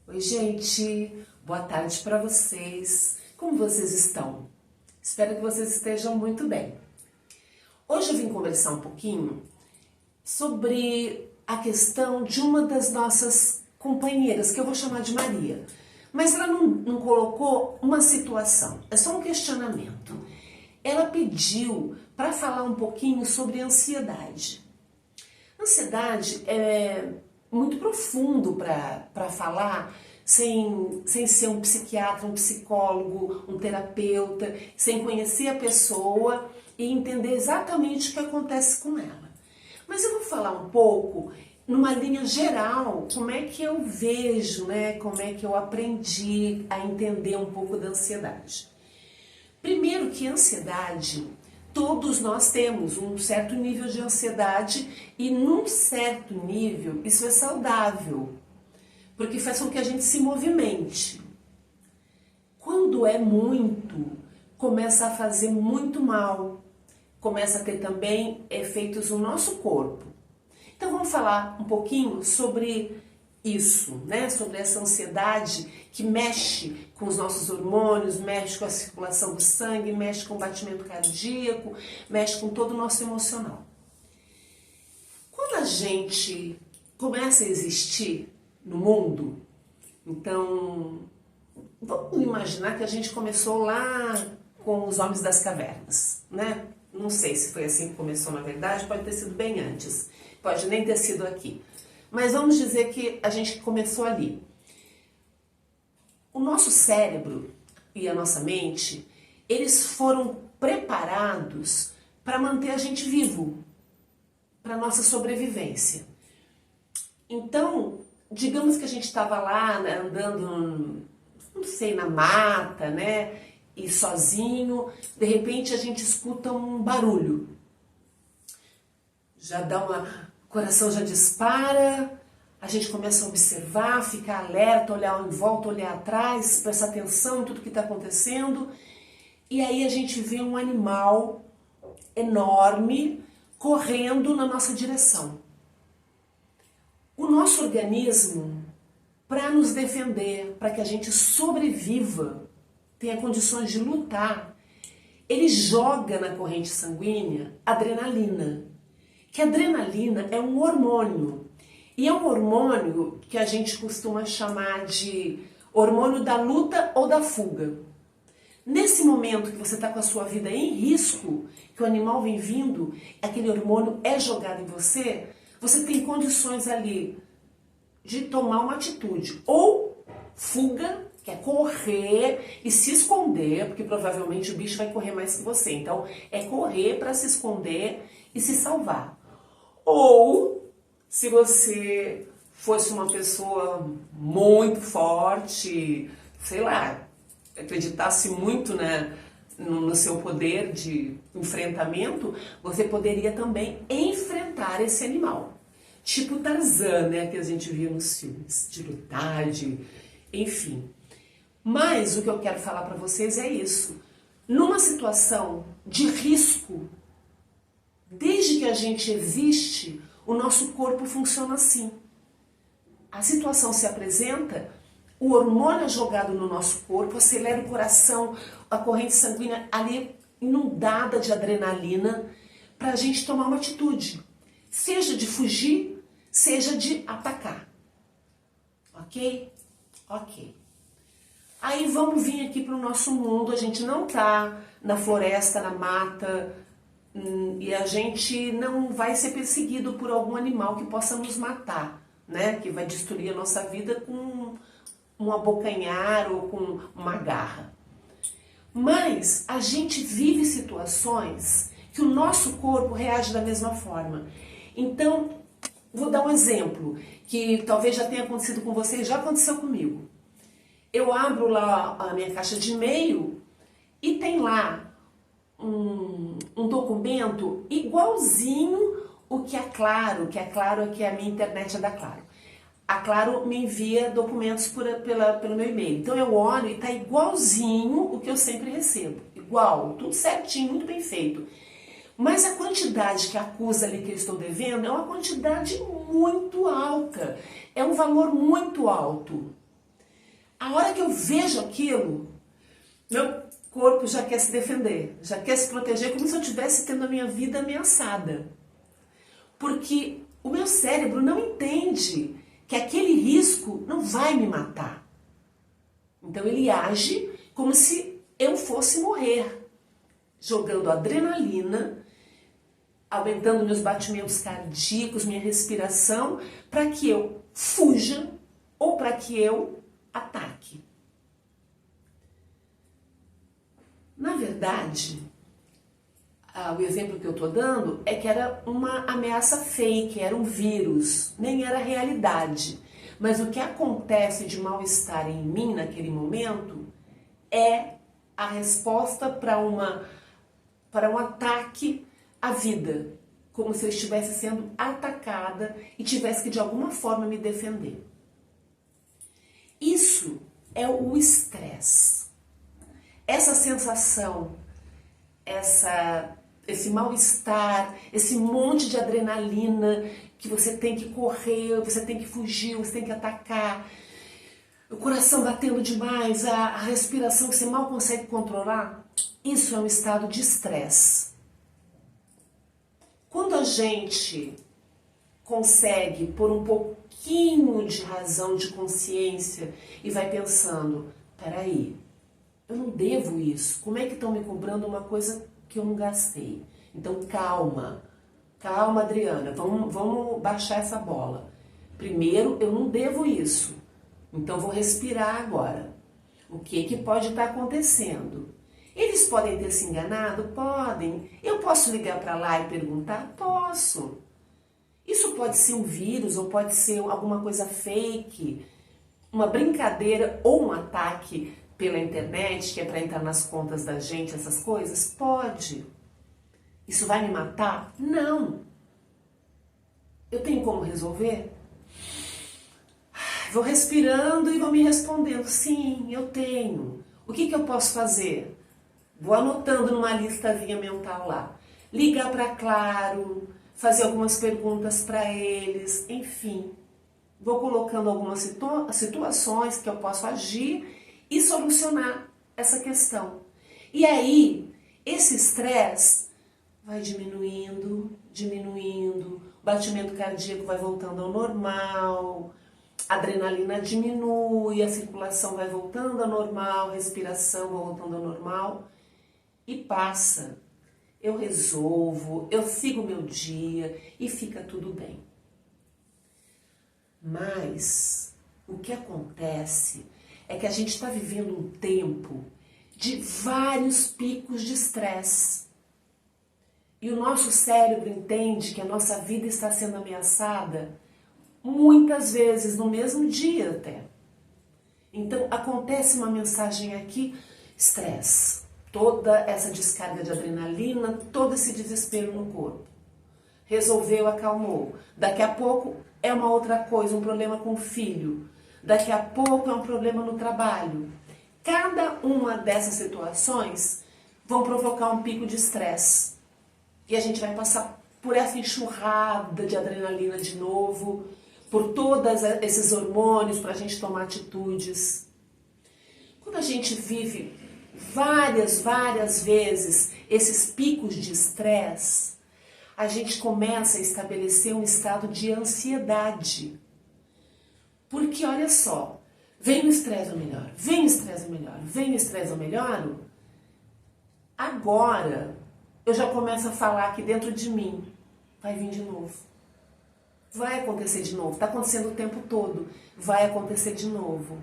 Oi, gente, boa tarde para vocês. Como vocês estão? Espero que vocês estejam muito bem. Hoje eu vim conversar um pouquinho sobre a questão de uma das nossas companheiras, que eu vou chamar de Maria. Mas ela não colocou uma situação, é só um questionamento. Ela pediu para falar um pouquinho sobre ansiedade. Ansiedade é muito profundo para falar sem ser um psiquiatra, um psicólogo, um terapeuta, sem conhecer a pessoa e entender exatamente o que acontece com ela. Mas eu vou falar um pouco, numa linha geral, como é que eu vejo, como é que eu aprendi a entender um pouco da ansiedade. Primeiro que ansiedade, todos nós temos um certo nível de ansiedade e num certo nível isso é saudável, porque faz com que a gente se movimente. Quando é muito, começa a fazer muito mal, começa a ter também efeitos no nosso corpo. Então vamos falar um pouquinho sobre isso, sobre essa ansiedade que mexe com os nossos hormônios, mexe com a circulação do sangue, mexe com o batimento cardíaco, mexe com todo o nosso emocional. Quando a gente começa a existir no mundo, então vamos imaginar que a gente começou lá com os homens das cavernas, Não sei se foi assim que começou na verdade, pode ter sido bem antes, pode nem ter sido aqui. Mas vamos dizer que a gente começou ali. O nosso cérebro e a nossa mente, eles foram preparados para manter a gente vivo, para a nossa sobrevivência. Então, digamos que a gente estava lá andando, não sei, na mata, e sozinho, de repente a gente escuta um barulho. Já dá o coração já dispara, a gente começa a observar, ficar alerta, olhar em volta, olhar atrás, prestar atenção em tudo que está acontecendo. E aí a gente vê um animal enorme correndo na nossa direção. O nosso organismo, para nos defender, para que a gente sobreviva, tenha condições de lutar, ele joga na corrente sanguínea adrenalina. Que a adrenalina é um hormônio, e é um hormônio que a gente costuma chamar de hormônio da luta ou da fuga. Nesse momento que você está com a sua vida em risco, que o animal vem vindo, aquele hormônio é jogado em você, você tem condições ali de tomar uma atitude, ou fuga, que é correr e se esconder, porque provavelmente o bicho vai correr mais que você, então é correr para se esconder e se salvar. Ou, se você fosse uma pessoa muito forte, sei lá, acreditasse muito no seu poder de enfrentamento, você poderia também enfrentar esse animal. Tipo Tarzan, que a gente via nos filmes, de lutar, enfim. Mas o que eu quero falar para vocês é isso. Numa situação de risco, desde que a gente existe, o nosso corpo funciona assim. A situação se apresenta, o hormônio é jogado no nosso corpo, acelera o coração, a corrente sanguínea ali inundada de adrenalina, para a gente tomar uma atitude. Seja de fugir, seja de atacar. Ok? Ok. Aí vamos vir aqui para o nosso mundo, a gente não está na floresta, na mata, e a gente não vai ser perseguido por algum animal que possa nos matar, que vai destruir a nossa vida com um abocanhar ou com uma garra. Mas a gente vive situações que o nosso corpo reage da mesma forma. Então, vou dar um exemplo, que talvez já tenha acontecido com vocês, já aconteceu comigo. Eu abro lá a minha caixa de e-mail e tem lá um documento igualzinho o que a Claro, que é a minha internet é da Claro. A Claro me envia documentos pelo meu e-mail. Então eu olho e está igualzinho o que eu sempre recebo. Igual, tudo certinho, muito bem feito. Mas a quantidade que acusa ali que eu estou devendo é uma quantidade muito alta. É um valor muito alto. A hora que eu vejo aquilo, meu corpo já quer se defender, já quer se proteger, como se eu estivesse tendo a minha vida ameaçada. Porque o meu cérebro não entende que aquele risco não vai me matar. Então ele age como se eu fosse morrer, jogando adrenalina, aumentando meus batimentos cardíacos, minha respiração, para que eu fuja ou para que eu ataque. Na verdade, o exemplo que eu estou dando é que era uma ameaça fake, era um vírus, nem era realidade. Mas o que acontece de mal-estar em mim naquele momento é a resposta para um ataque à vida, como se eu estivesse sendo atacada e tivesse que de alguma forma me defender. Isso é o estresse. Essa sensação, esse mal-estar, esse monte de adrenalina que você tem que correr, você tem que fugir, você tem que atacar, o coração batendo demais, a respiração que você mal consegue controlar, isso é um estado de estresse. Quando a gente consegue pôr um pouquinho de razão, de consciência e vai pensando, peraí, eu não devo isso, como é que estão me cobrando uma coisa que eu não gastei? Então calma, calma Adriana, vamos baixar essa bola. Primeiro, eu não devo isso, então vou respirar agora. O que pode estar acontecendo? Eles podem ter se enganado? Podem. Eu posso ligar para lá e perguntar? Posso. Isso pode ser um vírus ou pode ser alguma coisa fake, uma brincadeira ou um ataque pela internet, que é para entrar nas contas da gente, essas coisas? Pode. Isso vai me matar? Não. Eu tenho como resolver? Vou respirando e vou me respondendo, sim, eu tenho. O que eu posso fazer? Vou anotando numa listazinha mental lá. Ligar para Claro, fazer algumas perguntas para eles, enfim. Vou colocando algumas situações que eu posso agir e solucionar essa questão. E aí, esse estresse vai diminuindo, o batimento cardíaco vai voltando ao normal, a adrenalina diminui, a circulação vai voltando ao normal, a respiração vai voltando ao normal e passa. Eu resolvo, eu sigo o meu dia e fica tudo bem. Mas o que acontece é que a gente está vivendo um tempo de vários picos de estresse. E o nosso cérebro entende que a nossa vida está sendo ameaçada muitas vezes no mesmo dia até. Então acontece uma mensagem aqui, estresse, toda essa descarga de adrenalina, todo esse desespero no corpo. Resolveu, acalmou. Daqui a pouco é uma outra coisa, um problema com o filho. Daqui a pouco é um problema no trabalho. Cada uma dessas situações vão provocar um pico de estresse. E a gente vai passar por essa enxurrada de adrenalina de novo, por todos esses hormônios para a gente tomar atitudes. Quando a gente vive várias vezes esses picos de estresse, a gente começa a estabelecer um estado de ansiedade. Porque olha só, vem o estresse, eu melhoro, vem o estresse, eu melhoro, vem o estresse, eu melhoro. Agora eu já começo a falar aqui dentro de mim, vai vir de novo. Vai acontecer de novo, está acontecendo o tempo todo, vai acontecer de novo.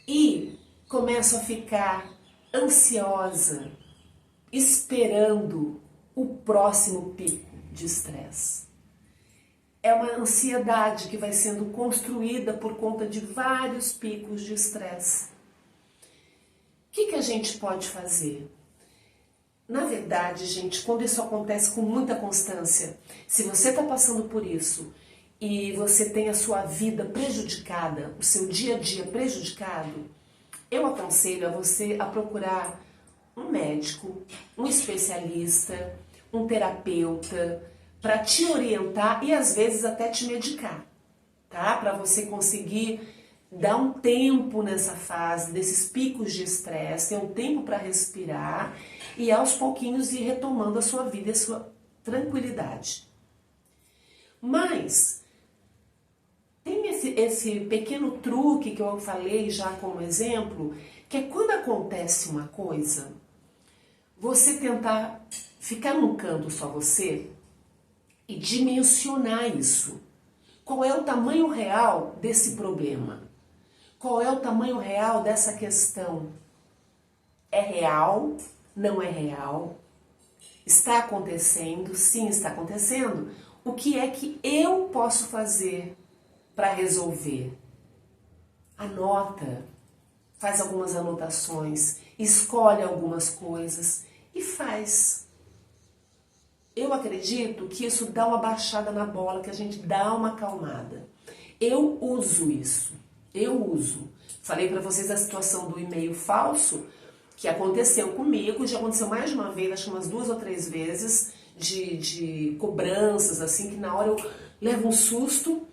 E começo a ficar ansiosa, esperando o próximo pico de estresse. É uma ansiedade que vai sendo construída por conta de vários picos de estresse. O que a gente pode fazer? Na verdade, gente, quando isso acontece com muita constância, se você está passando por isso e você tem a sua vida prejudicada, o seu dia a dia prejudicado, eu aconselho a você a procurar um médico, um especialista, um terapeuta, para te orientar e às vezes até te medicar, tá? Para você conseguir Dá um tempo nessa fase, desses picos de estresse, tem um tempo para respirar e aos pouquinhos ir retomando a sua vida e a sua tranquilidade. Mas tem esse pequeno truque que eu falei já como exemplo, que é quando acontece uma coisa, você tentar ficar num canto só você e dimensionar isso. Qual é o tamanho real desse problema? Qual é o tamanho real dessa questão? É real? Não é real? Está acontecendo? Sim, está acontecendo. O que é que eu posso fazer para resolver? Anota, faz algumas anotações, escolhe algumas coisas e faz. Eu acredito que isso dá uma baixada na bola, que a gente dá uma acalmada. Eu uso isso, eu uso. Falei para vocês a situação do e-mail falso, que aconteceu comigo, já aconteceu mais de uma vez, acho que umas 2 ou 3 vezes, de cobranças, assim, que na hora eu levo um susto,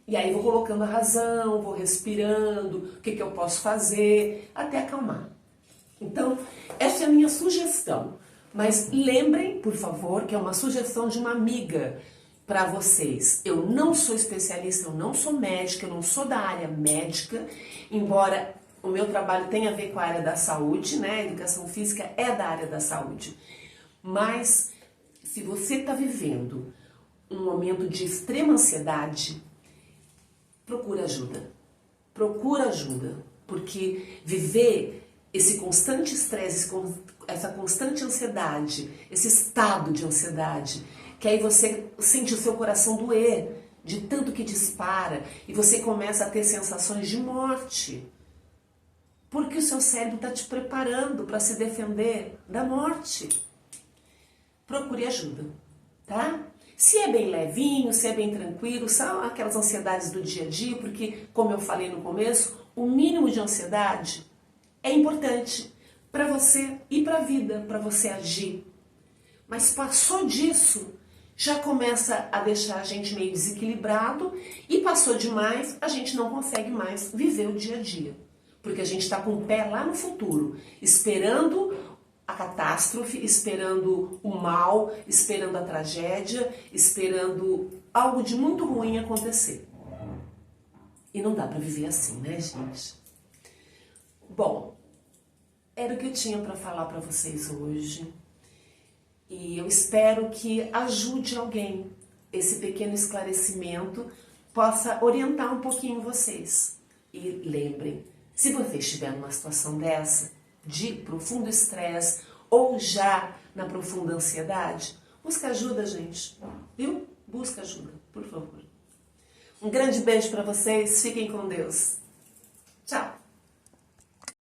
e aí vou colocando a razão, vou respirando, o que eu posso fazer, até acalmar. Então, essa é a minha sugestão. Mas lembrem, por favor, que é uma sugestão de uma amiga para vocês. Eu não sou especialista, eu não sou médica, eu não sou da área médica, embora o meu trabalho tenha a ver com a área da saúde, né? A educação física é da área da saúde. Mas, se você está vivendo um momento de extrema ansiedade, procura ajuda. Procura ajuda, porque viver esse constante estresse, essa constante ansiedade, esse estado de ansiedade, que aí você sente o seu coração doer de tanto que dispara e você começa a ter sensações de morte. Porque o seu cérebro está te preparando para se defender da morte. Procure ajuda, tá? Se é bem levinho, se é bem tranquilo, são aquelas ansiedades do dia a dia, porque, como eu falei no começo, o mínimo de ansiedade é importante para você e para a vida, para você agir. Mas passou disso, já começa a deixar a gente meio desequilibrado e passou demais, a gente não consegue mais viver o dia a dia. Porque a gente está com o pé lá no futuro, esperando a catástrofe, esperando o mal, esperando a tragédia, esperando algo de muito ruim acontecer. E não dá para viver assim, né, gente? Bom, era o que eu tinha para falar para vocês hoje. E eu espero que ajude alguém. Esse pequeno esclarecimento possa orientar um pouquinho vocês. E lembrem, se você estiver numa situação dessa, de profundo estresse ou já na profunda ansiedade, busca ajuda, gente. Viu? Busca ajuda, por favor. Um grande beijo para vocês. Fiquem com Deus.